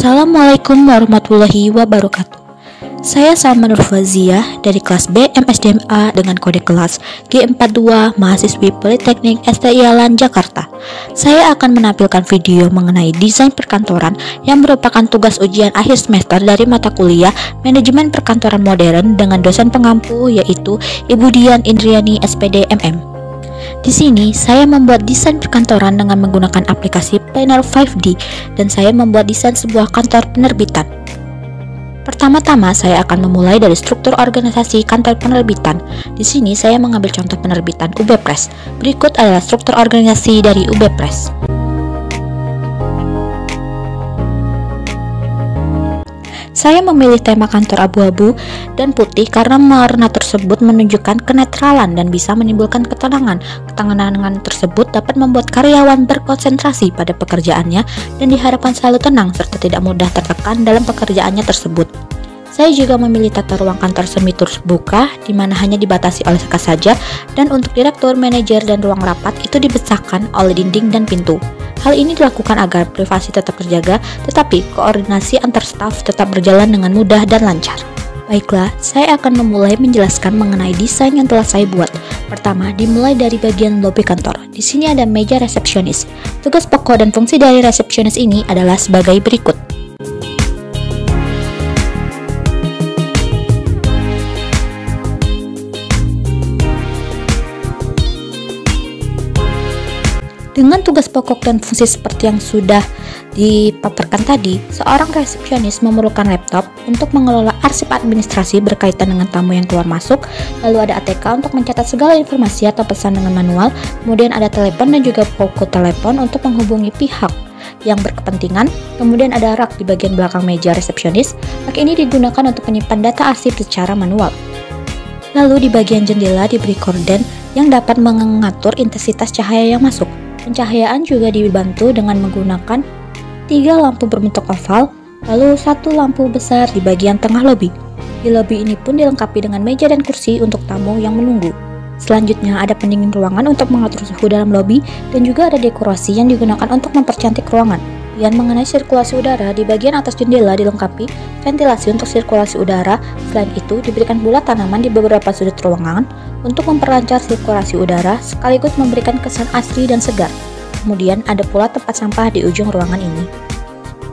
Assalamualaikum warahmatullahi wabarakatuh. Saya Salma Nurfaziah dari kelas B MSDMA dengan kode kelas G42 mahasiswi Politeknik STI Jakarta. Saya akan menampilkan video mengenai desain perkantoran yang merupakan tugas ujian akhir semester dari mata kuliah Manajemen Perkantoran Modern dengan dosen pengampu yaitu Ibu Dian Indriani SPD MM. Di sini saya membuat desain perkantoran dengan menggunakan aplikasi Planner 5D dan saya membuat desain sebuah kantor penerbitan. Pertama-tama saya akan memulai dari struktur organisasi kantor penerbitan. Di sini saya mengambil contoh penerbitan UB Press. Berikut adalah struktur organisasi dari UB Press. Saya memilih tema kantor abu-abu dan putih karena warna tersebut menunjukkan kenetralan dan bisa menimbulkan ketenangan. Ketenangan tersebut dapat membuat karyawan berkonsentrasi pada pekerjaannya dan diharapkan selalu tenang serta tidak mudah tertekan dalam pekerjaannya tersebut. Saya juga memilih tata ruang kantor semi terbuka di mana hanya dibatasi oleh sekat saja, dan untuk direktur, manajer, dan ruang rapat itu dibesarkan oleh dinding dan pintu. Hal ini dilakukan agar privasi tetap terjaga, tetapi koordinasi antar staf tetap berjalan dengan mudah dan lancar. Baiklah, saya akan memulai menjelaskan mengenai desain yang telah saya buat. Pertama, dimulai dari bagian lobi kantor. Di sini ada meja resepsionis. Tugas pokok dan fungsi dari resepsionis ini adalah sebagai berikut. Dengan tugas pokok dan fungsi seperti yang sudah dipaparkan tadi, seorang resepsionis memerlukan laptop untuk mengelola arsip administrasi berkaitan dengan tamu yang keluar masuk, lalu ada ATK untuk mencatat segala informasi atau pesan dengan manual, kemudian ada telepon dan juga pokok telepon untuk menghubungi pihak yang berkepentingan, kemudian ada rak di bagian belakang meja resepsionis. Rak ini digunakan untuk menyimpan data arsip secara manual. Lalu di bagian jendela diberi korden yang dapat mengatur intensitas cahaya yang masuk. Pencahayaan juga dibantu dengan menggunakan 3 lampu berbentuk oval, lalu 1 lampu besar di bagian tengah lobi. Di lobi ini pun dilengkapi dengan meja dan kursi untuk tamu yang menunggu. Selanjutnya ada pendingin ruangan untuk mengatur suhu dalam lobi dan juga ada dekorasi yang digunakan untuk mempercantik ruangan. Dan mengenai sirkulasi udara, di bagian atas jendela dilengkapi ventilasi untuk sirkulasi udara. Selain itu, diberikan pula tanaman di beberapa sudut ruangan untuk memperlancar sirkulasi udara sekaligus memberikan kesan asri dan segar. Kemudian ada pula tempat sampah di ujung ruangan ini.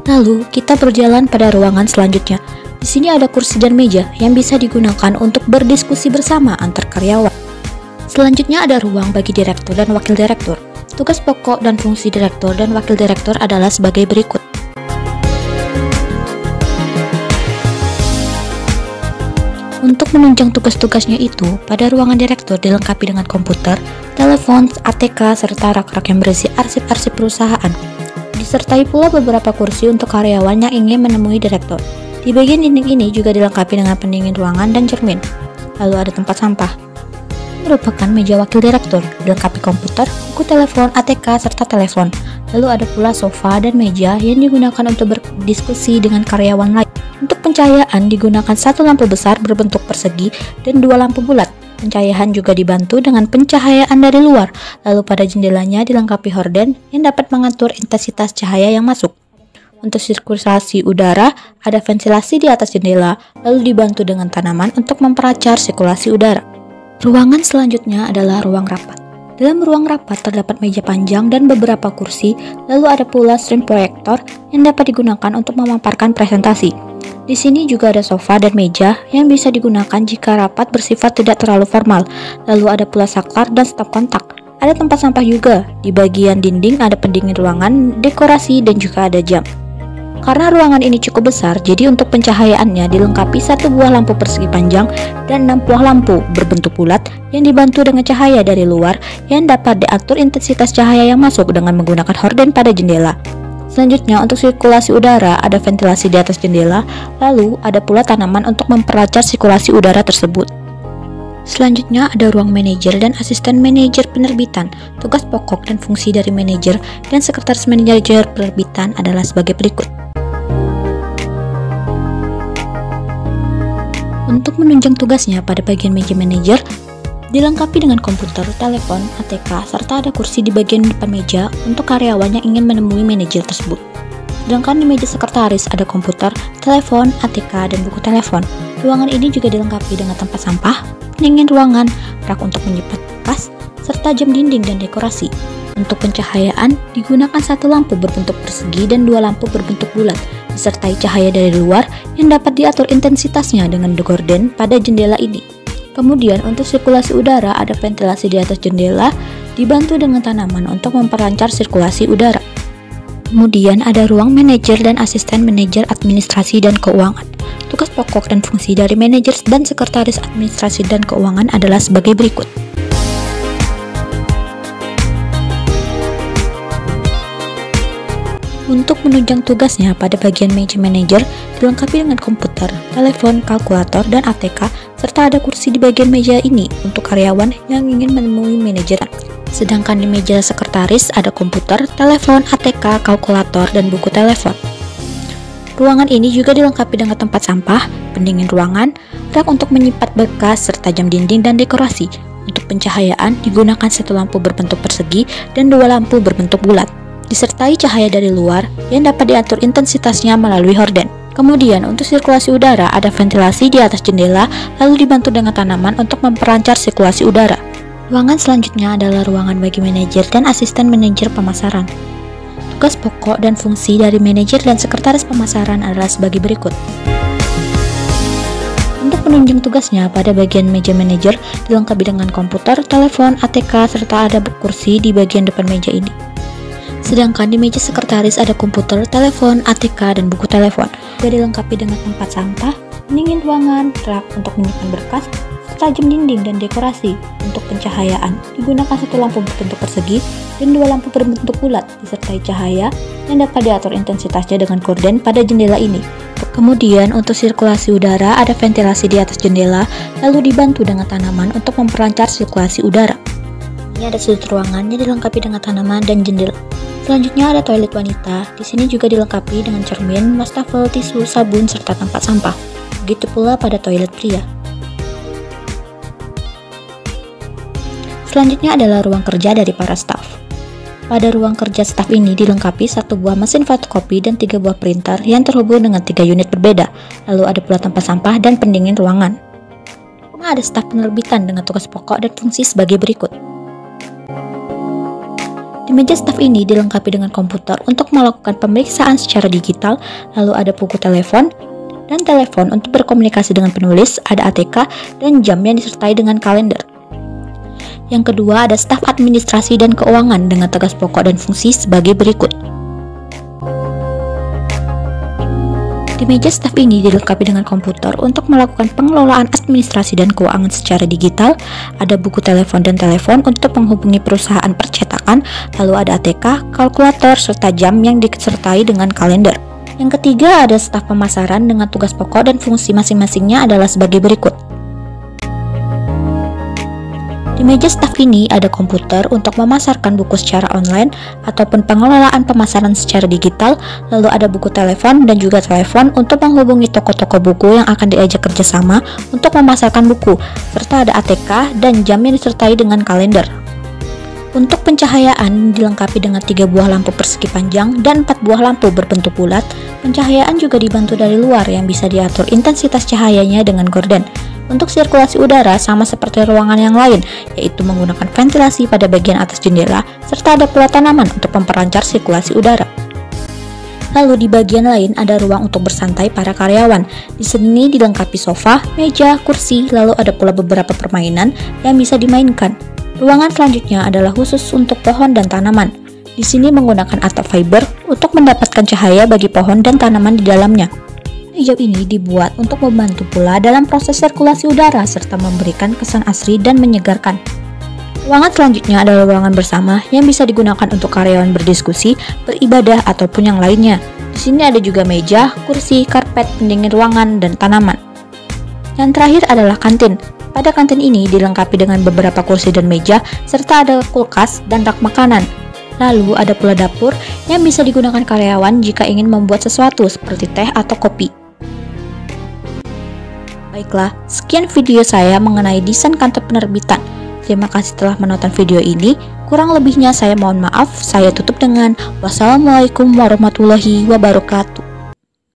Lalu kita berjalan pada ruangan selanjutnya. Di sini ada kursi dan meja yang bisa digunakan untuk berdiskusi bersama antar karyawan. Selanjutnya ada ruang bagi direktur dan wakil direktur. Tugas pokok dan fungsi direktur dan wakil direktur adalah sebagai berikut. Untuk menunjang tugas-tugasnya itu, pada ruangan direktur dilengkapi dengan komputer, telepon, ATK, serta rak-rak yang berisi arsip-arsip perusahaan. Disertai pula beberapa kursi untuk karyawan yang ingin menemui direktur. Di bagian dinding ini juga dilengkapi dengan pendingin ruangan dan cermin. Lalu ada tempat sampah. Merupakan meja wakil direktur, dilengkapi komputer, buku telepon, ATK, serta telepon. Lalu ada pula sofa dan meja yang digunakan untuk berdiskusi dengan karyawan lain. Untuk pencahayaan digunakan 1 lampu besar berbentuk persegi dan 2 lampu bulat. Pencahayaan juga dibantu dengan pencahayaan dari luar. Lalu pada jendelanya dilengkapi horden yang dapat mengatur intensitas cahaya yang masuk. Untuk sirkulasi udara, ada ventilasi di atas jendela, lalu dibantu dengan tanaman untuk memperlancar sirkulasi udara. Ruangan selanjutnya adalah ruang rapat. Dalam ruang rapat terdapat meja panjang dan beberapa kursi, lalu ada pula screen proyektor yang dapat digunakan untuk memaparkan presentasi. Di sini juga ada sofa dan meja yang bisa digunakan jika rapat bersifat tidak terlalu formal. Lalu ada pula saklar dan stop kontak. Ada tempat sampah juga. Di bagian dinding ada pendingin ruangan, dekorasi, dan juga ada jam. Karena ruangan ini cukup besar, jadi untuk pencahayaannya dilengkapi 1 buah lampu persegi panjang dan 6 buah lampu berbentuk bulat yang dibantu dengan cahaya dari luar yang dapat diatur intensitas cahaya yang masuk dengan menggunakan horden pada jendela. Selanjutnya untuk sirkulasi udara ada ventilasi di atas jendela, lalu ada pula tanaman untuk memperlancar sirkulasi udara tersebut. Selanjutnya ada ruang manajer dan asisten manajer penerbitan. Tugas pokok dan fungsi dari manajer dan sekretaris manajer penerbitan adalah sebagai berikut. Untuk menunjang tugasnya pada bagian meja manajer, dilengkapi dengan komputer, telepon, ATK, serta ada kursi di bagian depan meja untuk karyawan yang ingin menemui manajer tersebut. Sedangkan di meja sekretaris ada komputer, telepon, ATK, dan buku telepon. Ruangan ini juga dilengkapi dengan tempat sampah, pendingin ruangan, rak untuk menyimpan bekas, serta jam dinding dan dekorasi. Untuk pencahayaan, digunakan satu lampu berbentuk persegi dan dua lampu berbentuk bulat, disertai cahaya dari luar yang dapat diatur intensitasnya dengan gorden pada jendela ini. Kemudian untuk sirkulasi udara ada ventilasi di atas jendela, dibantu dengan tanaman untuk memperlancar sirkulasi udara. Kemudian ada ruang manajer dan asisten manajer administrasi dan keuangan. Tugas pokok dan fungsi dari manajer dan sekretaris administrasi dan keuangan adalah sebagai berikut. Untuk menunjang tugasnya pada bagian meja manajer dilengkapi dengan komputer, telepon, kalkulator, dan ATK, serta ada kursi di bagian meja ini untuk karyawan yang ingin menemui manajer. Sedangkan di meja sekretaris ada komputer, telepon, ATK, kalkulator, dan buku telepon. Ruangan ini juga dilengkapi dengan tempat sampah, pendingin ruangan, rak untuk menyimpan bekas, serta jam dinding dan dekorasi. Untuk pencahayaan digunakan satu lampu berbentuk persegi dan dua lampu berbentuk bulat, disertai cahaya dari luar yang dapat diatur intensitasnya melalui horden. Kemudian untuk sirkulasi udara ada ventilasi di atas jendela, lalu dibantu dengan tanaman untuk memperlancar sirkulasi udara. Ruangan selanjutnya adalah ruangan bagi manajer dan asisten manajer pemasaran. Tugas pokok dan fungsi dari manajer dan sekretaris pemasaran adalah sebagai berikut. Untuk penunjang tugasnya pada bagian meja manajer dilengkapi dengan komputer, telepon, ATK, serta ada kursi di bagian depan meja ini. Sedangkan di meja sekretaris ada komputer, telepon, ATK, dan buku telepon. Juga dilengkapi dengan tempat sampah, pendingin ruangan, rak untuk menyimpan berkas, serta jam dinding dan dekorasi. Untuk pencahayaan digunakan satu lampu berbentuk persegi dan dua lampu berbentuk bulat, disertai cahaya yang dapat diatur intensitasnya dengan gorden pada jendela ini. Kemudian untuk sirkulasi udara ada ventilasi di atas jendela, lalu dibantu dengan tanaman untuk memperlancar sirkulasi udara. Ini ada sudut ruangannya dilengkapi dengan tanaman dan jendela. Selanjutnya ada toilet wanita. Di sini juga dilengkapi dengan cermin, wastafel, tisu, sabun, serta tempat sampah. Begitu pula pada toilet pria. Selanjutnya adalah ruang kerja dari para staf. Pada ruang kerja staf ini dilengkapi satu buah mesin fotokopi dan 3 buah printer yang terhubung dengan 3 unit berbeda. Lalu ada pula tempat sampah dan pendingin ruangan. Ada staf penerbitan dengan tugas pokok dan fungsi sebagai berikut. Di meja staf ini dilengkapi dengan komputer untuk melakukan pemeriksaan secara digital, lalu ada buku telepon dan telepon untuk berkomunikasi dengan penulis, ada ATK dan jam yang disertai dengan kalender. Yang kedua ada staf administrasi dan keuangan dengan tugas pokok dan fungsi sebagai berikut. Di meja staf ini dilengkapi dengan komputer untuk melakukan pengelolaan administrasi dan keuangan secara digital, ada buku telepon dan telepon untuk menghubungi perusahaan percetakan, lalu ada ATK, kalkulator, serta jam yang disertai dengan kalender. Yang ketiga ada staf pemasaran dengan tugas pokok dan fungsi masing-masingnya adalah sebagai berikut. Di meja staf ini ada komputer untuk memasarkan buku secara online ataupun pengelolaan pemasaran secara digital, lalu ada buku telepon dan juga telepon untuk menghubungi toko-toko buku yang akan diajak kerjasama untuk memasarkan buku, serta ada ATK dan jam yang disertai dengan kalender. Untuk pencahayaan dilengkapi dengan 3 buah lampu persegi panjang dan 4 buah lampu berbentuk bulat. Pencahayaan juga dibantu dari luar yang bisa diatur intensitas cahayanya dengan gorden. Untuk sirkulasi udara sama seperti ruangan yang lain, yaitu menggunakan ventilasi pada bagian atas jendela, serta ada pula tanaman untuk memperlancar sirkulasi udara. Lalu di bagian lain ada ruang untuk bersantai para karyawan. Di sini dilengkapi sofa, meja, kursi, lalu ada pula beberapa permainan yang bisa dimainkan. Ruangan selanjutnya adalah khusus untuk pohon dan tanaman. Di sini menggunakan atap fiber untuk mendapatkan cahaya bagi pohon dan tanaman di dalamnya. Hijau ini dibuat untuk membantu pula dalam proses sirkulasi udara serta memberikan kesan asri dan menyegarkan. Ruangan selanjutnya adalah ruangan bersama yang bisa digunakan untuk karyawan berdiskusi, beribadah, ataupun yang lainnya. Di sini ada juga meja, kursi, karpet, pendingin ruangan, dan tanaman. Yang terakhir adalah kantin. Pada kantin ini dilengkapi dengan beberapa kursi dan meja, serta ada kulkas dan rak makanan. Lalu ada pula dapur yang bisa digunakan karyawan jika ingin membuat sesuatu seperti teh atau kopi. Baiklah, sekian video saya mengenai desain kantor penerbitan. Terima kasih telah menonton video ini. Kurang lebihnya saya mohon maaf. Saya tutup dengan wassalamualaikum warahmatullahi wabarakatuh.